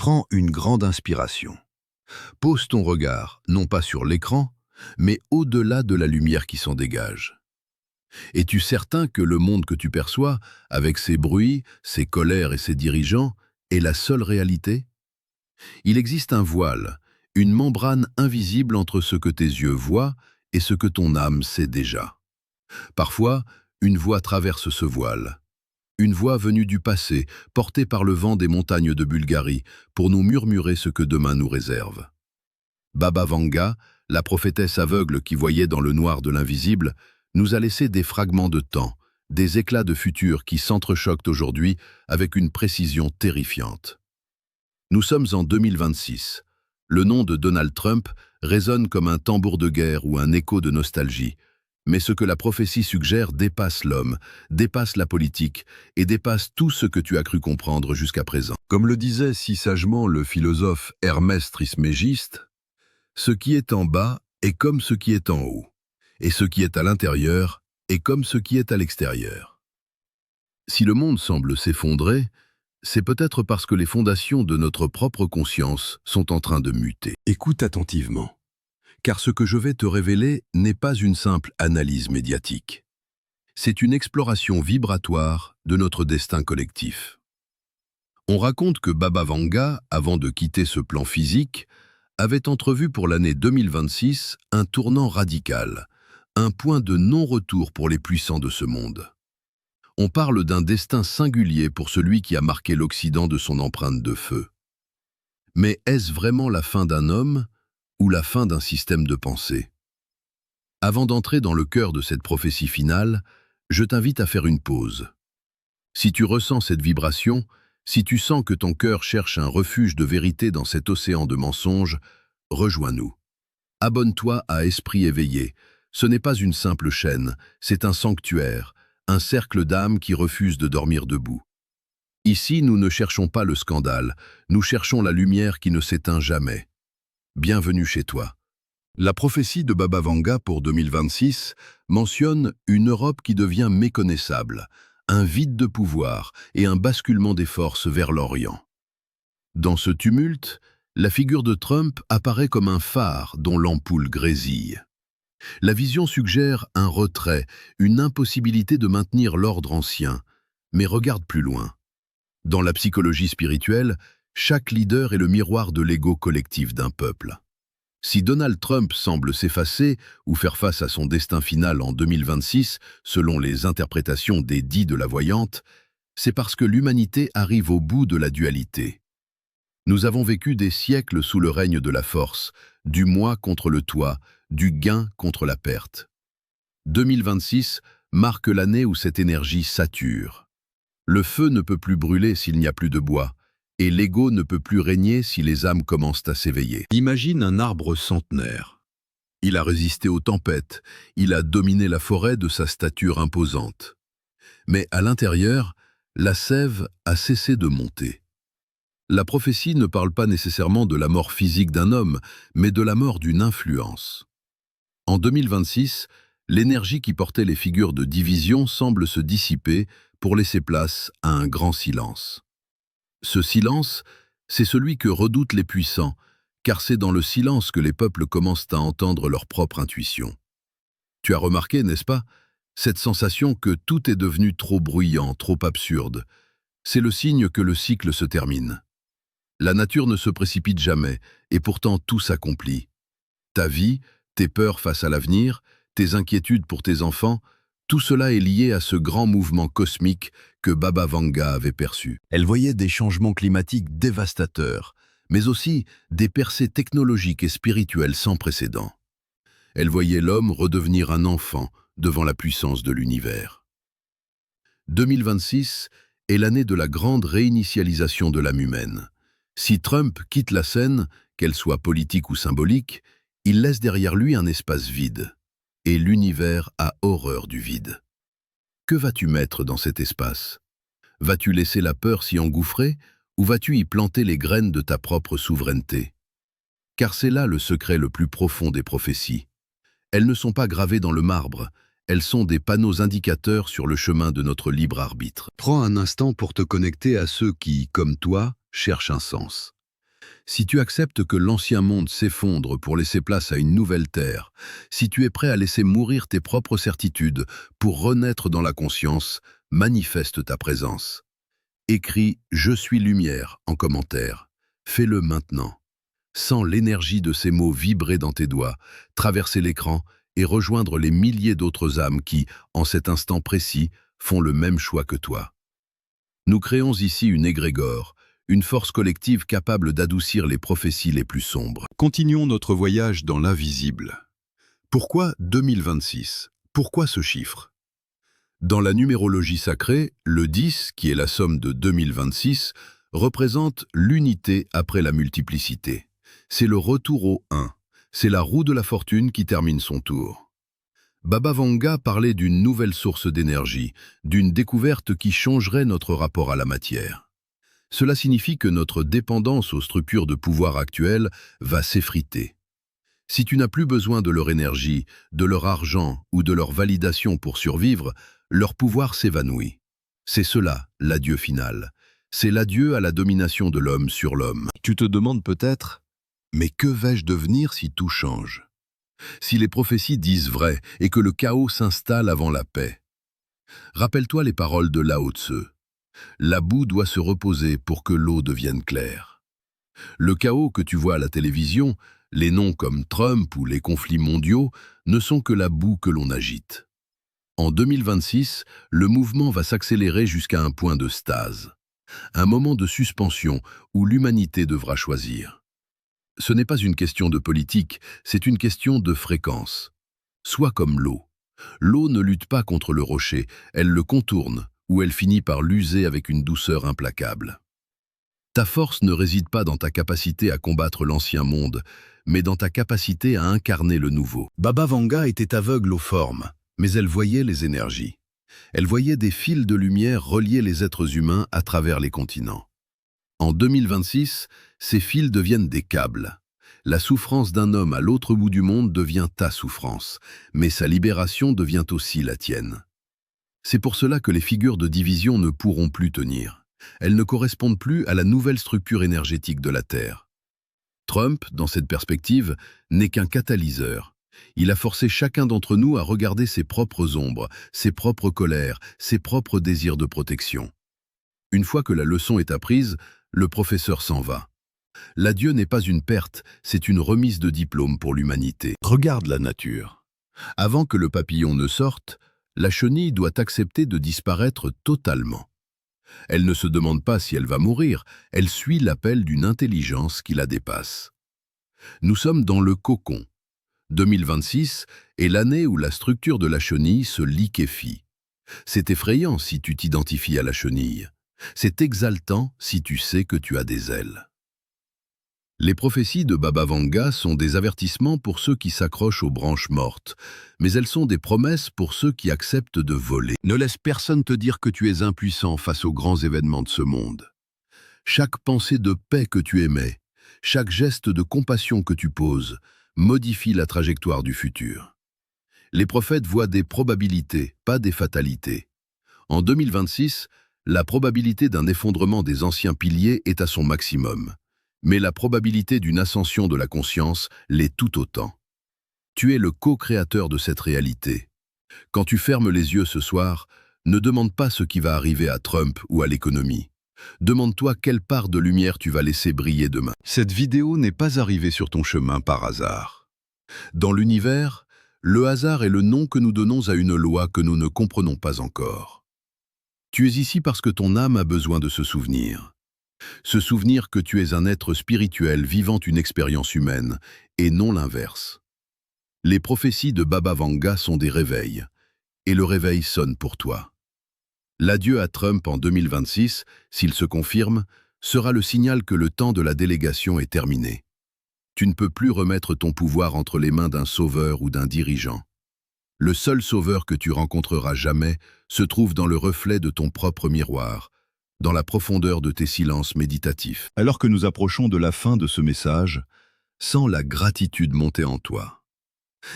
Prends une grande inspiration. Pose ton regard, non pas sur l'écran, mais au-delà de la lumière qui s'en dégage. Es-tu certain que le monde que tu perçois, avec ses bruits, ses colères et ses dirigeants, est la seule réalité? Il existe un voile, une membrane invisible entre ce que tes yeux voient et ce que ton âme sait déjà. Parfois, une voix traverse ce voile. Une voix venue du passé, portée par le vent des montagnes de Bulgarie, pour nous murmurer ce que demain nous réserve. Baba Vanga, la prophétesse aveugle qui voyait dans le noir de l'invisible, nous a laissé des fragments de temps, des éclats de futur qui s'entrechoquent aujourd'hui avec une précision terrifiante. Nous sommes en 2026. Le nom de Donald Trump résonne comme un tambour de guerre ou un écho de nostalgie. Mais ce que la prophétie suggère dépasse l'homme, dépasse la politique et dépasse tout ce que tu as cru comprendre jusqu'à présent. Comme le disait si sagement le philosophe Hermès Trismégiste, « Ce qui est en bas est comme ce qui est en haut, et ce qui est à l'intérieur est comme ce qui est à l'extérieur. » Si le monde semble s'effondrer, c'est peut-être parce que les fondations de notre propre conscience sont en train de muter. Écoute attentivement. Car ce que je vais te révéler n'est pas une simple analyse médiatique. C'est une exploration vibratoire de notre destin collectif. On raconte que Baba Vanga, avant de quitter ce plan physique, avait entrevu pour l'année 2026 un tournant radical, un point de non-retour pour les puissants de ce monde. On parle d'un destin singulier pour celui qui a marqué l'Occident de son empreinte de feu. Mais est-ce vraiment la fin d'un homme ou la fin d'un système de pensée? Avant d'entrer dans le cœur de cette prophétie finale, je t'invite à faire une pause. Si tu ressens cette vibration, si tu sens que ton cœur cherche un refuge de vérité dans cet océan de mensonges, rejoins-nous. Abonne-toi à Esprit éveillé. Ce n'est pas une simple chaîne, c'est un sanctuaire, un cercle d'âmes qui refuse de dormir debout. Ici, nous ne cherchons pas le scandale, nous cherchons la lumière qui ne s'éteint jamais. Bienvenue chez toi. La prophétie de Baba Vanga pour 2026 mentionne une Europe qui devient méconnaissable, un vide de pouvoir et un basculement des forces vers l'Orient. Dans ce tumulte, la figure de Trump apparaît comme un phare dont l'ampoule grésille. La vision suggère un retrait, une impossibilité de maintenir l'ordre ancien. Mais regarde plus loin. Dans la psychologie spirituelle, chaque leader est le miroir de l'ego collectif d'un peuple. Si Donald Trump semble s'effacer ou faire face à son destin final en 2026, selon les interprétations des dits de la voyante, c'est parce que l'humanité arrive au bout de la dualité. Nous avons vécu des siècles sous le règne de la force, du moi contre le toi, du gain contre la perte. 2026 marque l'année où cette énergie sature. Le feu ne peut plus brûler s'il n'y a plus de bois. Et l'ego ne peut plus régner si les âmes commencent à s'éveiller. Imagine un arbre centenaire. Il a résisté aux tempêtes, il a dominé la forêt de sa stature imposante. Mais à l'intérieur, la sève a cessé de monter. La prophétie ne parle pas nécessairement de la mort physique d'un homme, mais de la mort d'une influence. En 2026, l'énergie qui portait les figures de division semble se dissiper pour laisser place à un grand silence. Ce silence, c'est celui que redoutent les puissants, car c'est dans le silence que les peuples commencent à entendre leur propre intuition. Tu as remarqué, n'est-ce pas, cette sensation que tout est devenu trop bruyant, trop absurde. C'est le signe que le cycle se termine. La nature ne se précipite jamais, et pourtant tout s'accomplit. Ta vie, tes peurs face à l'avenir, tes inquiétudes pour tes enfants, tout cela est lié à ce grand mouvement cosmique que Baba Vanga avait perçu. Elle voyait des changements climatiques dévastateurs, mais aussi des percées technologiques et spirituelles sans précédent. Elle voyait l'homme redevenir un enfant devant la puissance de l'univers. 2026 est l'année de la grande réinitialisation de l'âme humaine. Si Trump quitte la scène, qu'elle soit politique ou symbolique, il laisse derrière lui un espace vide. Et l'univers a horreur du vide. Que vas-tu mettre dans cet espace? Vas-tu laisser la peur s'y engouffrer ou vas-tu y planter les graines de ta propre souveraineté? Car c'est là le secret le plus profond des prophéties. Elles ne sont pas gravées dans le marbre, elles sont des panneaux indicateurs sur le chemin de notre libre arbitre. Prends un instant pour te connecter à ceux qui, comme toi, cherchent un sens. Si tu acceptes que l'ancien monde s'effondre pour laisser place à une nouvelle terre, si tu es prêt à laisser mourir tes propres certitudes pour renaître dans la conscience, manifeste ta présence. Écris « Je suis lumière » en commentaire. Fais-le maintenant. Sens l'énergie de ces mots vibrer dans tes doigts, traverser l'écran et rejoindre les milliers d'autres âmes qui, en cet instant précis, font le même choix que toi. Nous créons ici une égrégore, une force collective capable d'adoucir les prophéties les plus sombres. Continuons notre voyage dans l'invisible. Pourquoi 2026? Pourquoi ce chiffre? Dans la numérologie sacrée, le 10, qui est la somme de 2026, représente l'unité après la multiplicité. C'est le retour au 1. C'est la roue de la fortune qui termine son tour. Baba Vanga parlait d'une nouvelle source d'énergie, d'une découverte qui changerait notre rapport à la matière. Cela signifie que notre dépendance aux structures de pouvoir actuelles va s'effriter. Si tu n'as plus besoin de leur énergie, de leur argent ou de leur validation pour survivre, leur pouvoir s'évanouit. C'est cela, l'adieu final. C'est l'adieu à la domination de l'homme sur l'homme. Tu te demandes peut-être, mais que vais-je devenir si tout change? Si les prophéties disent vrai et que le chaos s'installe avant la paix? Rappelle-toi les paroles de Lao Tse. La boue doit se reposer pour que l'eau devienne claire. Le chaos que tu vois à la télévision, les noms comme Trump ou les conflits mondiaux, ne sont que la boue que l'on agite. En 2026, le mouvement va s'accélérer jusqu'à un point de stase, un moment de suspension où l'humanité devra choisir. Ce n'est pas une question de politique, c'est une question de fréquence. Sois comme l'eau. L'eau ne lutte pas contre le rocher, elle le contourne, ou elle finit par l'user avec une douceur implacable. Ta force ne réside pas dans ta capacité à combattre l'ancien monde, mais dans ta capacité à incarner le nouveau. Baba Vanga était aveugle aux formes, mais elle voyait les énergies. Elle voyait des fils de lumière relier les êtres humains à travers les continents. En 2026, ces fils deviennent des câbles. La souffrance d'un homme à l'autre bout du monde devient ta souffrance, mais sa libération devient aussi la tienne. C'est pour cela que les figures de division ne pourront plus tenir. Elles ne correspondent plus à la nouvelle structure énergétique de la Terre. Trump, dans cette perspective, n'est qu'un catalyseur. Il a forcé chacun d'entre nous à regarder ses propres ombres, ses propres colères, ses propres désirs de protection. Une fois que la leçon est apprise, le professeur s'en va. L'adieu n'est pas une perte, c'est une remise de diplôme pour l'humanité. Regarde la nature. Avant que le papillon ne sorte, la chenille doit accepter de disparaître totalement. Elle ne se demande pas si elle va mourir, elle suit l'appel d'une intelligence qui la dépasse. Nous sommes dans le cocon. 2026 est l'année où la structure de la chenille se liquéfie. C'est effrayant si tu t'identifies à la chenille. C'est exaltant si tu sais que tu as des ailes. Les prophéties de Baba Vanga sont des avertissements pour ceux qui s'accrochent aux branches mortes, mais elles sont des promesses pour ceux qui acceptent de voler. Ne laisse personne te dire que tu es impuissant face aux grands événements de ce monde. Chaque pensée de paix que tu émets, chaque geste de compassion que tu poses, modifie la trajectoire du futur. Les prophètes voient des probabilités, pas des fatalités. En 2026, la probabilité d'un effondrement des anciens piliers est à son maximum. Mais la probabilité d'une ascension de la conscience l'est tout autant. Tu es le co-créateur de cette réalité. Quand tu fermes les yeux ce soir, ne demande pas ce qui va arriver à Trump ou à l'économie. Demande-toi quelle part de lumière tu vas laisser briller demain. Cette vidéo n'est pas arrivée sur ton chemin par hasard. Dans l'univers, le hasard est le nom que nous donnons à une loi que nous ne comprenons pas encore. Tu es ici parce que ton âme a besoin de se souvenir. Se souvenir que tu es un être spirituel vivant une expérience humaine, et non l'inverse. Les prophéties de Baba Vanga sont des réveils, et le réveil sonne pour toi. L'adieu à Trump en 2026, s'il se confirme, sera le signal que le temps de la délégation est terminé. Tu ne peux plus remettre ton pouvoir entre les mains d'un sauveur ou d'un dirigeant. Le seul sauveur que tu rencontreras jamais se trouve dans le reflet de ton propre miroir, dans la profondeur de tes silences méditatifs. Alors que nous approchons de la fin de ce message, sens la gratitude monter en toi.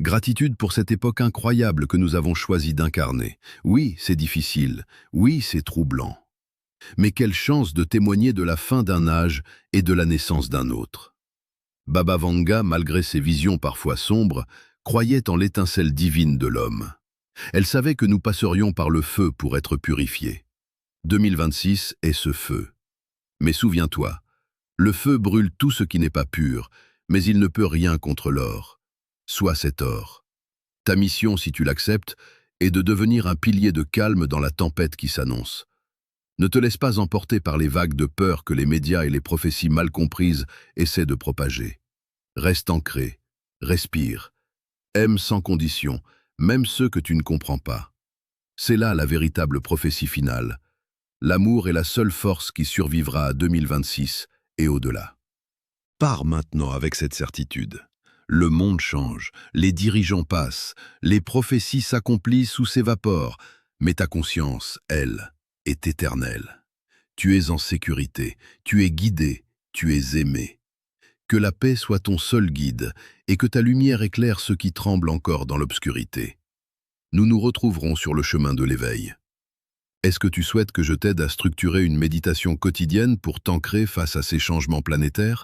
Gratitude pour cette époque incroyable que nous avons choisi d'incarner. Oui, c'est difficile. Oui, c'est troublant. Mais quelle chance de témoigner de la fin d'un âge et de la naissance d'un autre. Baba Vanga, malgré ses visions parfois sombres, croyait en l'étincelle divine de l'homme. Elle savait que nous passerions par le feu pour être purifiés. 2026 est ce feu. Mais souviens-toi, le feu brûle tout ce qui n'est pas pur, mais il ne peut rien contre l'or. Sois cet or. Ta mission, si tu l'acceptes, est de devenir un pilier de calme dans la tempête qui s'annonce. Ne te laisse pas emporter par les vagues de peur que les médias et les prophéties mal comprises essaient de propager. Reste ancré, respire, aime sans condition, même ceux que tu ne comprends pas. C'est là la véritable prophétie finale. L'amour est la seule force qui survivra à 2026 et au-delà. Pars maintenant avec cette certitude. Le monde change, les dirigeants passent, les prophéties s'accomplissent ou s'évaporent, mais ta conscience, elle, est éternelle. Tu es en sécurité, tu es guidé, tu es aimé. Que la paix soit ton seul guide et que ta lumière éclaire ceux qui tremblent encore dans l'obscurité. Nous nous retrouverons sur le chemin de l'éveil. Est-ce que tu souhaites que je t'aide à structurer une méditation quotidienne pour t'ancrer face à ces changements planétaires ?